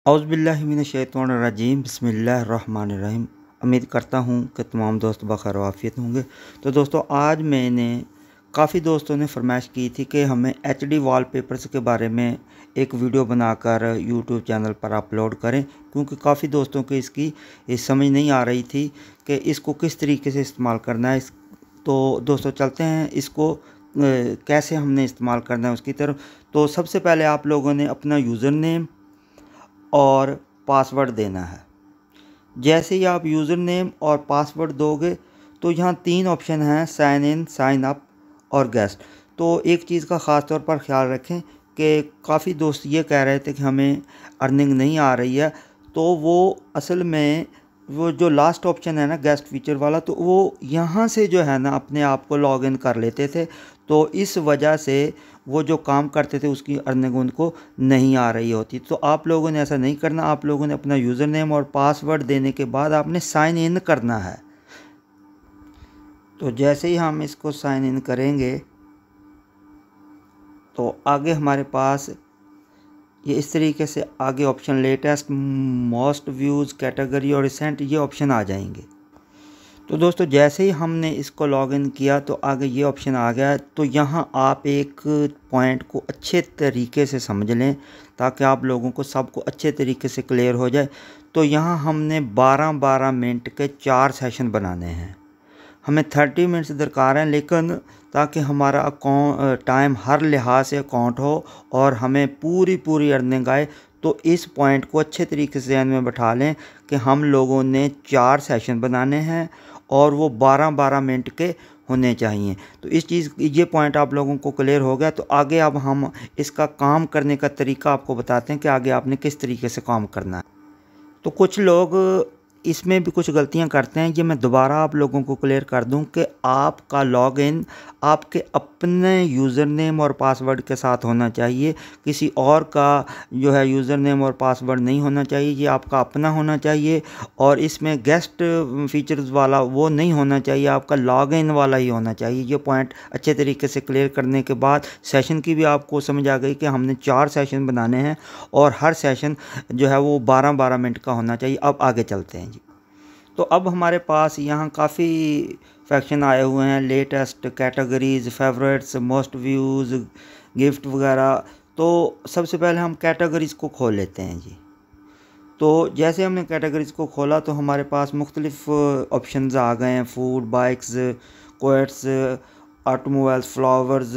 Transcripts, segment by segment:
औज़ुबिल्लाहिमिनश्शैतानिर्रजीम बिस्मिल्लाहिर्रहमानिर्रहीम। उम्मीद करता हूँ कि तमाम दोस्त बखैर आफियत होंगे। तो दोस्तों, आज मैंने काफ़ी दोस्तों ने फरमाइश की थी कि हमें एचडी वॉलपेपर्स के बारे में एक वीडियो बनाकर यूट्यूब चैनल पर अपलोड करें, क्योंकि काफ़ी दोस्तों को इसकी समझ नहीं आ रही थी कि इसको किस तरीके से इस्तेमाल करना है। तो दोस्तों, चलते हैं इसको कैसे हमने इस्तेमाल करना है उसकी तरफ। तो सबसे पहले आप लोगों ने अपना यूज़र नेम और पासवर्ड देना है। जैसे ही आप यूज़र नेम और पासवर्ड दोगे तो यहाँ 3 ऑप्शन हैं, साइन इन, साइन अप और गेस्ट। तो एक चीज़ का ख़ास तौर पर ख्याल रखें कि काफ़ी दोस्त ये कह रहे थे कि हमें अर्निंग नहीं आ रही है। तो वो असल में वो जो लास्ट ऑप्शन है ना, गेस्ट फीचर वाला, तो वो यहाँ से जो है ना अपने आप को लॉग इन कर लेते थे। तो इस वजह से वो जो काम करते थे उसकी अर्निंग उनको नहीं आ रही होती। तो आप लोगों ने ऐसा नहीं करना। आप लोगों ने अपना यूज़र नेम और पासवर्ड देने के बाद आपने साइन इन करना है। तो जैसे ही हम इसको साइन इन करेंगे तो आगे हमारे पास ये इस तरीके से आगे option latest, most views, category और रिसेंट, ये ऑप्शन आ जाएंगे। तो दोस्तों, जैसे ही हमने इसको लॉगिन किया तो आगे ये ऑप्शन आ गया। तो यहाँ आप एक पॉइंट को अच्छे तरीके से समझ लें ताकि आप लोगों को सबको अच्छे तरीके से क्लियर हो जाए। तो यहाँ हमने 12-12 मिनट के 4 सेशन बनाने हैं। हमें 30 मिनट्स दरकार हैं, लेकिन ताकि हमारा टाइम हर लिहाज से अकाउंट हो और हमें पूरी अर्निंग आए। तो इस पॉइंट को अच्छे तरीके से ध्यान में बैठा लें कि हम लोगों ने 4 सेशन बनाने हैं और वो 12-12 मिनट के होने चाहिए। तो ये पॉइंट आप लोगों को क्लियर हो गया। तो आगे अब हम इसका काम करने का तरीका आपको बताते हैं कि आगे आपने किस तरीके से काम करना है। तो कुछ लोग इसमें भी कुछ गलतियां करते हैं। ये मैं दोबारा आप लोगों को क्लियर कर दूं कि आपका लॉगिन आपके अपने यूज़र नेम और पासवर्ड के साथ होना चाहिए। किसी और का जो है यूज़र नेम और पासवर्ड नहीं होना चाहिए, ये आपका अपना होना चाहिए। और इसमें गेस्ट फीचर्स वाला वो नहीं होना चाहिए, आपका लॉगिन वाला ही होना चाहिए। ये पॉइंट अच्छे तरीके से क्लियर करने के बाद सेशन की भी आपको समझ आ गई कि हमने 4 सेशन बनाने हैं और हर सेशन जो है वो 12-12 मिनट का होना चाहिए। अब आगे चलते हैं जी। तो अब हमारे पास यहाँ काफ़ी फैक्शन आए हुए हैं, latest, categories, favourites, most views, gift वगैरह। तो सबसे पहले हम कैटेगरीज़ को खोल लेते हैं जी। तो जैसे हमने कैटेगरीज़ को खोला तो हमारे पास मुख्तलिफ ऑप्शंस आ गए हैं। Food, bikes, quotes, automobiles, flowers,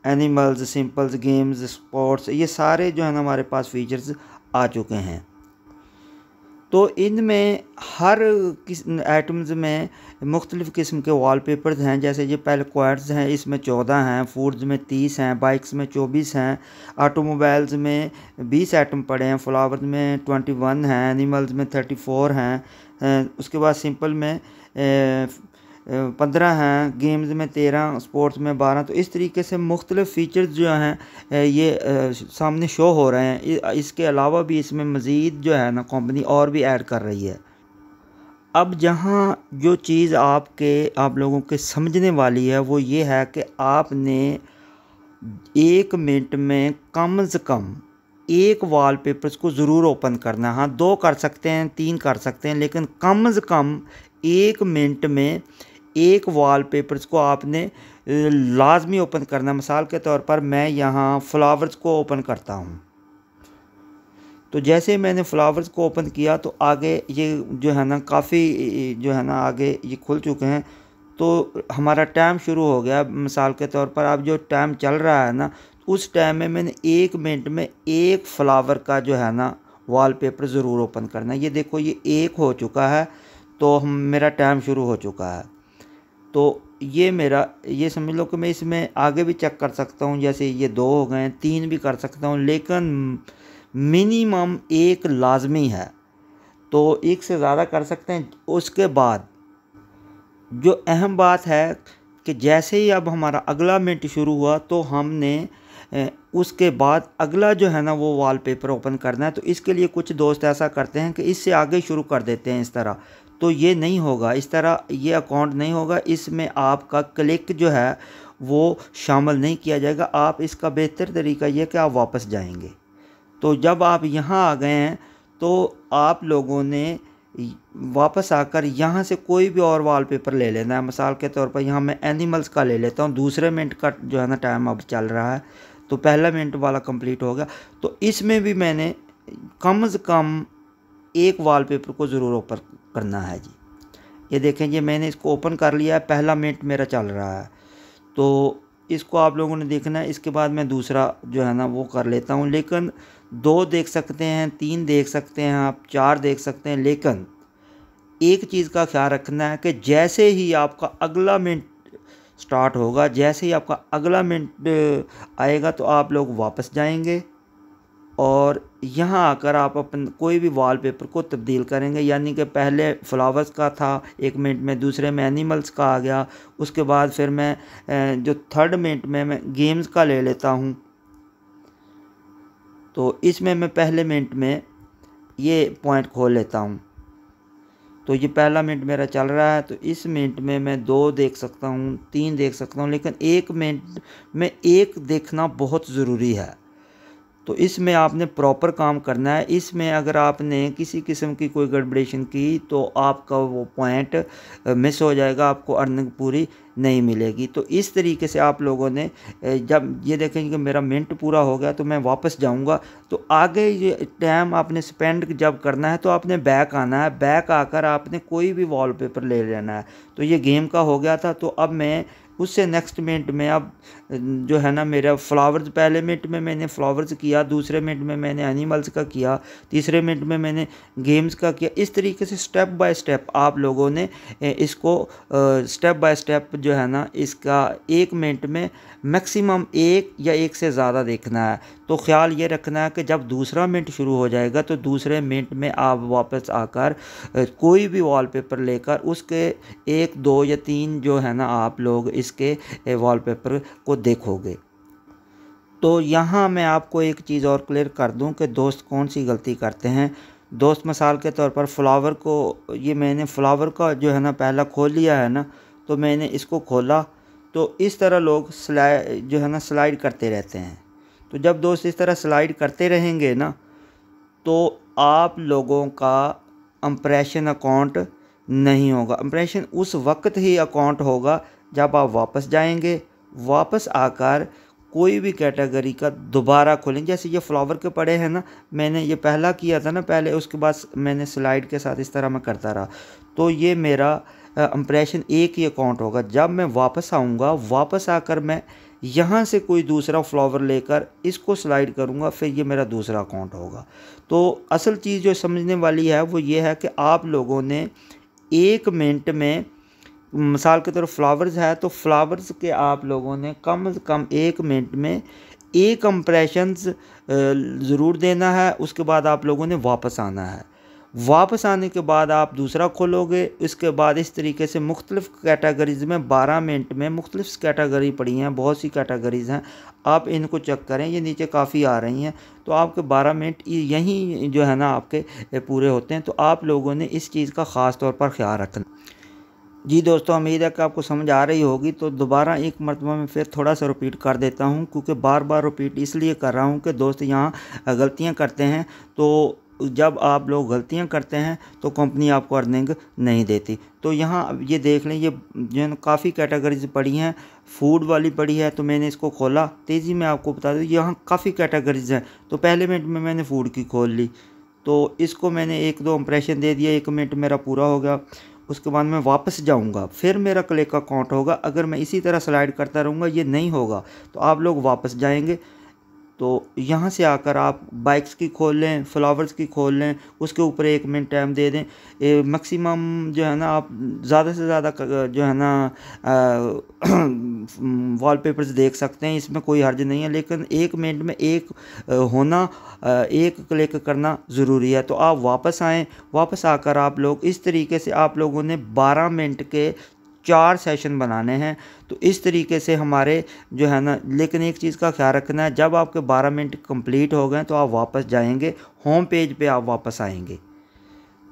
animals, symbols, games, sports, ये सारे जो है ना हमारे पास फीचर्स आ चुके हैं। तो इनमें हर आइटम्स में मुख्तलिफ़ किस्म के वॉलपेपर्स हैं। जैसे ये पहले क्वाड्स हैं, इसमें 14 हैं, फूड्स में 30 हैं, बाइक्स में 24 हैं, ऑटोमोबाइल्स में 20 आइटम पड़े हैं, फ्लावर्स में 21 हैं, एनिमल्स में 34 हैं, उसके बाद सिंपल में 15 हैं, गेम्स में 13, स्पोर्ट्स में 12। तो इस तरीके से मुख्तलिफ़ फ़ीचर्स जो हैं ये सामने शो हो रहे हैं। इसके अलावा भी इसमें मज़ीद जो है ना कंपनी और भी ऐड कर रही है। अब जहाँ जो चीज़ आप लोगों के समझने वाली है वो ये है कि आपने 1 मिनट में कम से कम 1 वॉलपेपर्स को ज़रूर ओपन करना है। हाँ, 2 कर सकते हैं, 3 कर सकते हैं, लेकिन कम से कम 1 मिनट में 1 वॉलपेपर्स को आपने लाजमी ओपन करना। मिसाल के तौर पर मैं यहाँ फ्लावर्स को ओपन करता हूँ। तो जैसे मैंने फ्लावर्स को ओपन किया तो आगे ये जो है ना काफ़ी जो है ना आगे ये खुल चुके हैं। तो हमारा टाइम शुरू हो गया। मिसाल के तौर पर अब जो टाइम चल रहा है ना, उस टाइम में मैंने 1 मिनट में 1 फ्लावर का जो है ना वॉलपेपर ज़रूर ओपन करना है। ये देखो, ये 1 हो चुका है। तो मेरा टाइम शुरू हो चुका है। तो ये समझ लो कि मैं इसमें आगे भी चेक कर सकता हूँ। जैसे ये 2 हो गए, 3 भी कर सकता हूँ, लेकिन मिनिमम 1 लाजमी है। तो 1 से ज़्यादा कर सकते हैं। उसके बाद जो अहम बात है कि जैसे ही अब हमारा अगला मिनट शुरू हुआ तो हमने उसके बाद अगला जो है ना वो वॉलपेपर ओपन करना है। तो इसके लिए कुछ दोस्त ऐसा करते हैं कि इससे आगे शुरू कर देते हैं इस तरह। तो ये नहीं होगा, इस तरह ये अकाउंट नहीं होगा। इसमें आपका क्लिक जो है वो शामिल नहीं किया जाएगा। आप इसका बेहतर तरीका ये कि आप वापस जाएंगे। तो जब आप यहाँ आ गए हैं तो आप लोगों ने वापस आकर यहाँ से कोई भी और वॉलपेपर ले लेना है। मिसाल के तौर पर यहाँ मैं एनिमल्स का ले लेता हूँ। दूसरे मिनट का जो है ना टाइम अब चल रहा है, तो पहला मिनट वाला कंप्लीट हो गया। तो इसमें भी मैंने कम से कम एक वॉलपेपर को ज़रूर ओपन करना है जी। ये देखें जी, मैंने इसको ओपन कर लिया है, पहला मिनट मेरा चल रहा है। तो इसको आप लोगों ने देखना है। इसके बाद मैं दूसरा जो है ना वो कर लेता हूँ। लेकिन 2 देख सकते हैं, 3 देख सकते हैं, आप 4 देख सकते हैं। लेकिन एक चीज़ का ख्याल रखना है कि जैसे ही आपका अगला मिनट स्टार्ट होगा, जैसे ही आपका अगला मिनट आएगा तो आप लोग वापस जाएंगे और यहाँ आकर आप अपन कोई भी वॉलपेपर को तब्दील करेंगे। यानी कि पहले फ्लावर्स का था 1 मिनट में, दूसरे में एनिमल्स का आ गया, उसके बाद फिर मैं जो थर्ड मिनट में मैं गेम्स का ले लेता हूँ। तो इसमें मैं पहले मिनट में ये पॉइंट खोल लेता हूँ। तो ये पहला मिनट मेरा चल रहा है, तो इस मिनट में मैं 2 देख सकता हूँ, 3 देख सकता हूँ। लेकिन 1 मिनट में 1 देखना बहुत ज़रूरी है। तो इसमें आपने प्रॉपर काम करना है। इसमें अगर आपने किसी किस्म की कोई गड़बड़ेशन की तो आपका वो पॉइंट मिस हो जाएगा, आपको अर्निंग पूरी नहीं मिलेगी। तो इस तरीके से आप लोगों ने जब ये देखेंगे कि मेरा मिनट पूरा हो गया तो मैं वापस जाऊंगा। तो आगे ये टाइम आपने स्पेंड जब करना है तो आपने बैक आना है। बैक आकर आपने कोई भी वॉलपेपर ले लेना है। तो ये गेम का हो गया था, तो अब मैं उससे नेक्स्ट मिनट में अब जो है ना मेरा फ्लावर्स, पहले मिनट में मैंने फ्लावर्स किया, दूसरे मिनट में मैंने एनिमल्स का किया, तीसरे मिनट में मैंने गेम्स का किया। इस तरीके से स्टेप बाय स्टेप आप लोगों ने इसको स्टेप बाय स्टेप जो है ना इसका 1 मिनट में मैक्सिमम 1 या 1 से ज़्यादा देखना है। तो ख्याल ये रखना है कि जब दूसरा मिनट शुरू हो जाएगा तो दूसरे मिनट में आप वापस आकर कोई भी वॉलपेपर लेकर उसके 1, 2 या 3 जो है ना आप लोग इसके वॉलपेपर को देखोगे। तो यहाँ मैं आपको एक चीज़ और क्लियर कर दूं कि दोस्त कौन सी गलती करते हैं। दोस्त मिसाल के तौर पर फ्लावर को, ये मैंने फ्लावर का जो है ना पहला खोल लिया है ना, तो मैंने इसको खोला। तो इस तरह लोग स्लाइड जो है ना स्लाइड करते रहते हैं। तो जब दोस्त इस तरह स्लाइड करते रहेंगे ना तो आप लोगों का इंप्रेशन अकाउंट नहीं होगा। इंप्रेशन उस वक्त ही अकाउंट होगा जब आप वापस जाएंगे, वापस आकर कोई भी कैटेगरी का दोबारा खोलें। जैसे ये फ्लावर के पड़े हैं ना, मैंने ये पहला किया था ना पहले, उसके बाद मैंने स्लाइड के साथ इस तरह मैं करता रहा। तो ये मेरा इंप्रेशन एक ही अकाउंट होगा। जब मैं वापस आऊँगा, वापस आकर मैं यहाँ से कोई दूसरा फ्लावर लेकर इसको स्लाइड करूँगा, फिर ये मेरा दूसरा अकाउंट होगा। तो असल चीज़ जो समझने वाली है वो ये है कि आप लोगों ने 1 मिनट में, मिसाल के तौर फ्लावर्स है तो फ्लावर्स के आप लोगों ने कम से कम 1 मिनट में 1 इम्प्रेशंस ज़रूर देना है। उसके बाद आप लोगों ने वापस आना है। वापस आने के बाद आप दूसरा खोलोगे। इसके बाद इस तरीके से मुख्तलिफ़ कैटेगरीज़ में 12 मिनट में मुख्तलिफ़ कैटेगरी पड़ी हैं, बहुत सी कैटेगरीज़ हैं। आप इनको चेक करें, ये नीचे काफ़ी आ रही हैं। तो आपके 12 मिनट यहीं जो है ना आपके पूरे होते हैं। तो आप लोगों ने इस चीज़ का ख़ास तौर पर ख्याल रखना। जी दोस्तों, उम्मीद है कि आपको समझ आ रही होगी। तो दोबारा एक मरतबा मैं फिर थोड़ा सा रिपीट कर देता हूँ, क्योंकि बार बार रिपीट इसलिए कर रहा हूँ कि दोस्त यहाँ गलतियाँ करते हैं। तो जब आप लोग गलतियाँ करते हैं तो कंपनी आपको अर्निंग नहीं देती। तो यहाँ ये देख लें, ये जो काफ़ी कैटेगरीज पड़ी हैं, फूड वाली पड़ी है। तो मैंने इसको खोला, तेज़ी में आपको बता दूँ यहाँ काफ़ी कैटेगरीज हैं। तो पहले मिनट में मैंने फ़ूड की खोल ली, तो इसको मैंने 1-2 इंप्रेशन दे दिया, 1 मिनट मेरा पूरा हो गया। उसके बाद मैं वापस जाऊंगा, फिर मेरा क्लिक का काउंट होगा। अगर मैं इसी तरह स्लाइड करता रहूँगा ये नहीं होगा। तो आप लोग वापस जाएंगे। तो यहाँ से आकर आप बाइक्स की खोल लें, फ्लावर्स की खोल लें, उसके ऊपर 1 मिनट टाइम दे दें। मैक्सिमम जो है ना आप ज़्यादा से ज़्यादा जो है ना वॉलपेपर्स देख सकते हैं, इसमें कोई हर्ज नहीं है। लेकिन 1 मिनट में एक होना, 1 क्लिक करना ज़रूरी है। तो आप वापस आएँ। वापस आकर आप लोग इस तरीके से आप लोगों ने 12 मिनट के 4 सेशन बनाने हैं। तो इस तरीके से हमारे जो है ना, लेकिन एक चीज़ का ख्याल रखना है, जब आपके 12 मिनट कंप्लीट हो गए तो आप वापस जाएंगे, होम पेज पे आप वापस आएंगे।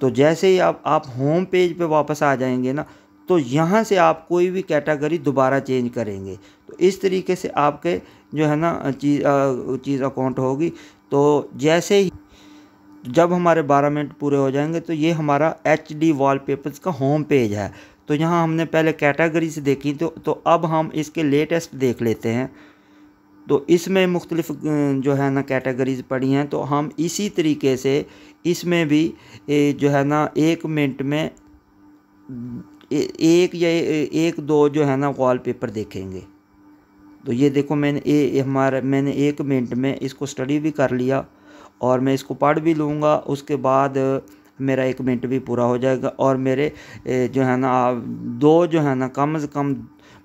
तो जैसे ही आप होम पेज पे वापस आ जाएंगे ना, तो यहाँ से आप कोई भी कैटेगरी दोबारा चेंज करेंगे। तो इस तरीके से आपके जो है ना चीज़ अकाउंट होगी। तो जैसे ही जब हमारे 12 मिनट पूरे हो जाएंगे तो ये हमारा HD वॉलपेपर्स का होम पेज है। तो यहाँ हमने पहले कैटेगरीज देखी तो अब हम इसके लेटेस्ट देख लेते हैं। तो इसमें मुख्तलिफ जो है ना कैटेगरीज पड़ी हैं, तो हम इसी तरीके से इसमें भी जो है ना 1 मिनट में एक या एक दो जो है ना वॉलपेपर देखेंगे। तो ये देखो मैंने 1 मिनट में इसको स्टडी भी कर लिया और मैं इसको पढ़ भी लूँगा, उसके बाद मेरा 1 मिनट भी पूरा हो जाएगा। और मेरे जो है ना 2 जो है ना कम से कम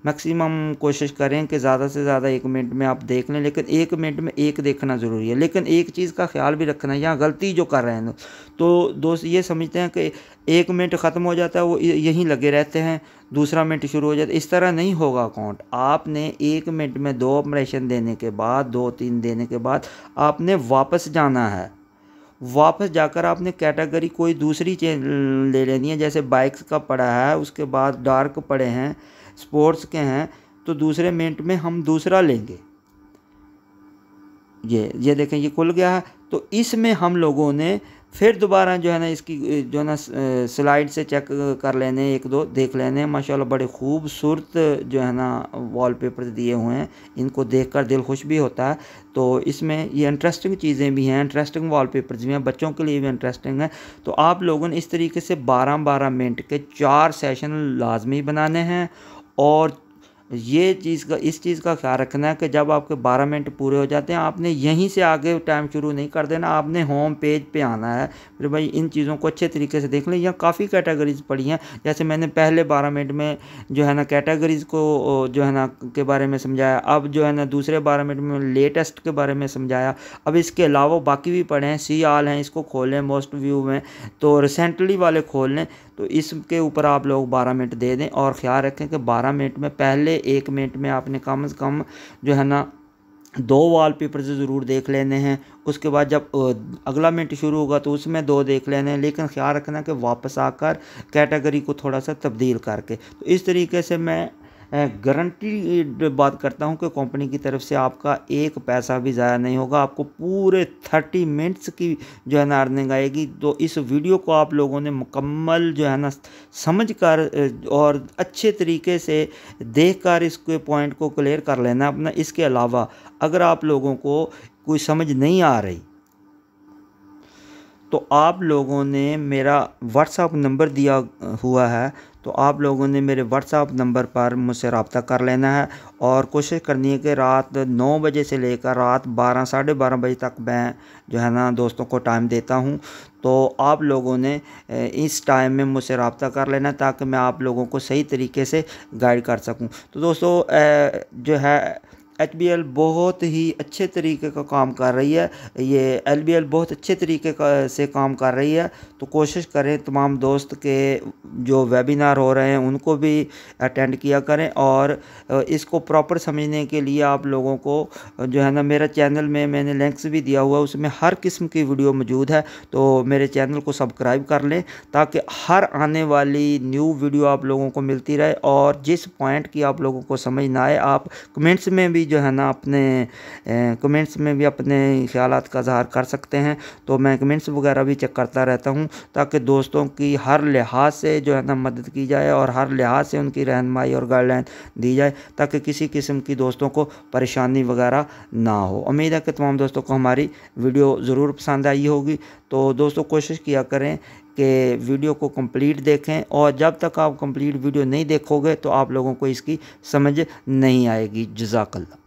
मैक्सिमम कोशिश करें कि ज़्यादा से ज़्यादा 1 मिनट में आप देख लें, लेकिन 1 मिनट में एक देखना ज़रूरी है। लेकिन एक चीज़ का ख्याल भी रखना है, यहाँ गलती जो कर रहे हैं तो दोस्त ये समझते हैं कि 1 मिनट ख़त्म हो जाता है, वो यहीं लगे रहते हैं, दूसरा मिनट शुरू हो जाता है। इस तरह नहीं होगा अकाउंट। आपने 1 मिनट में 2 ऑपरेशन देने के बाद 2-3 देने के बाद आपने वापस जाना है। वापस जाकर आपने कैटेगरी कोई दूसरी ले लेनी है। जैसे बाइक्स का पड़ा है, उसके बाद डार्क पड़े हैं, स्पोर्ट्स के हैं, तो दूसरे मिनट में हम दूसरा लेंगे। ये देखें ये खुल गया है। तो इसमें हम लोगों ने फिर दोबारा जो है ना इसकी जो है ना स्लाइड से चेक कर लेने, 1-2 देख लेने। माशाल्लाह बड़े खूबसूरत जो है ना वॉलपेपर दिए हुए हैं, इनको देखकर दिल खुश भी होता है। तो इसमें ये इंटरेस्टिंग चीज़ें भी हैं, इंटरेस्टिंग वॉलपेपर्स भी हैं, बच्चों के लिए भी इंटरेस्टिंग है। तो आप लोगों ने इस तरीके से 12-12 मिनट के 4 सेशन लाजमी बनाने हैं। और इस चीज़ का ख्याल रखना है कि जब आपके 12 मिनट पूरे हो जाते हैं, आपने यहीं से आगे टाइम शुरू नहीं कर देना, आपने होम पेज पे आना है। फिर भाई इन चीज़ों को अच्छे तरीके से देख लें। यहाँ काफ़ी कैटेगरीज पड़ी हैं। जैसे मैंने पहले 12 मिनट में जो है ना कैटेगरीज को जो है ना के बारे में समझाया, अब जो है ना दूसरे 12 मिनट में लेटेस्ट के बारे में समझाया। अब इसके अलावा बाकी भी पढ़े हैं, सी ऑल हैं, इसको खोलें मोस्ट व्यू में, तो रिसेंटली वाले खोल लें। तो इसके ऊपर आप लोग 12 मिनट दे दें और ख़्याल रखें कि 12 मिनट में पहले 1 मिनट में आपने कम से कम जो है ना 2 वॉलपेपर से ज़रूर देख लेने हैं। उसके बाद जब अगला मिनट शुरू होगा तो उसमें 2 देख लेने हैं, लेकिन ख्याल रखना कि वापस आकर कैटेगरी को थोड़ा सा तब्दील करके। तो इस तरीके से मैं गारंटी बात करता हूं कि कंपनी की तरफ से आपका एक पैसा भी ज़ाया नहीं होगा। आपको पूरे 30 मिनट्स की जो है ना अर्निंग आएगी। तो इस वीडियो को आप लोगों ने मुकम्मल जो है ना समझ कर और अच्छे तरीके से देख कर इसके पॉइंट को क्लियर कर लेना अपना। इसके अलावा अगर आप लोगों को कोई समझ नहीं आ रही तो आप लोगों ने मेरा व्हाट्सएप नंबर दिया हुआ है, तो आप लोगों ने मेरे व्हाट्सएप नंबर पर मुझसे रब्ता कर लेना है। और कोशिश करनी है कि रात 9 बजे से लेकर रात 12 साढ़े 12 बजे तक मैं जो है ना दोस्तों को टाइम देता हूं। तो आप लोगों ने इस टाइम में मुझसे रब्ता कर लेना ताकि मैं आप लोगों को सही तरीके से गाइड कर सकूं। तो दोस्तों जो है HBL बहुत ही अच्छे तरीके का काम कर रही है, ये LBL बहुत अच्छे तरीके से काम कर रही है। तो कोशिश करें तमाम दोस्त के जो वेबिनार हो रहे हैं उनको भी अटेंड किया करें। और इसको प्रॉपर समझने के लिए आप लोगों को जो है ना मेरा चैनल में मैंने लिंक्स भी दिया हुआ है, उसमें हर किस्म की वीडियो मौजूद है। तो मेरे चैनल को सब्सक्राइब कर लें ताकि हर आने वाली न्यू वीडियो आप लोगों को मिलती रहे। और जिस पॉइंट की आप लोगों को समझ ना आए, आप कमेंट्स में भी जो है ना अपने ख्यालात का इज़हार कर सकते हैं। तो मैं कमेंट्स वगैरह भी चेक करता रहता हूं ताकि दोस्तों की हर लिहाज से जो है ना मदद की जाए और हर लिहाज से उनकी रहनुमाई और गाइडलाइन दी जाए ताकि किसी किस्म की दोस्तों को परेशानी वगैरह ना हो। उम्मीद है कि तमाम दोस्तों को हमारी वीडियो ज़रूर पसंद आई होगी। तो दोस्तों कोशिश किया करें कि वीडियो को कंप्लीट देखें, और जब तक आप कंप्लीट वीडियो नहीं देखोगे तो आप लोगों को इसकी समझ नहीं आएगी। जज़ाकल्लाह।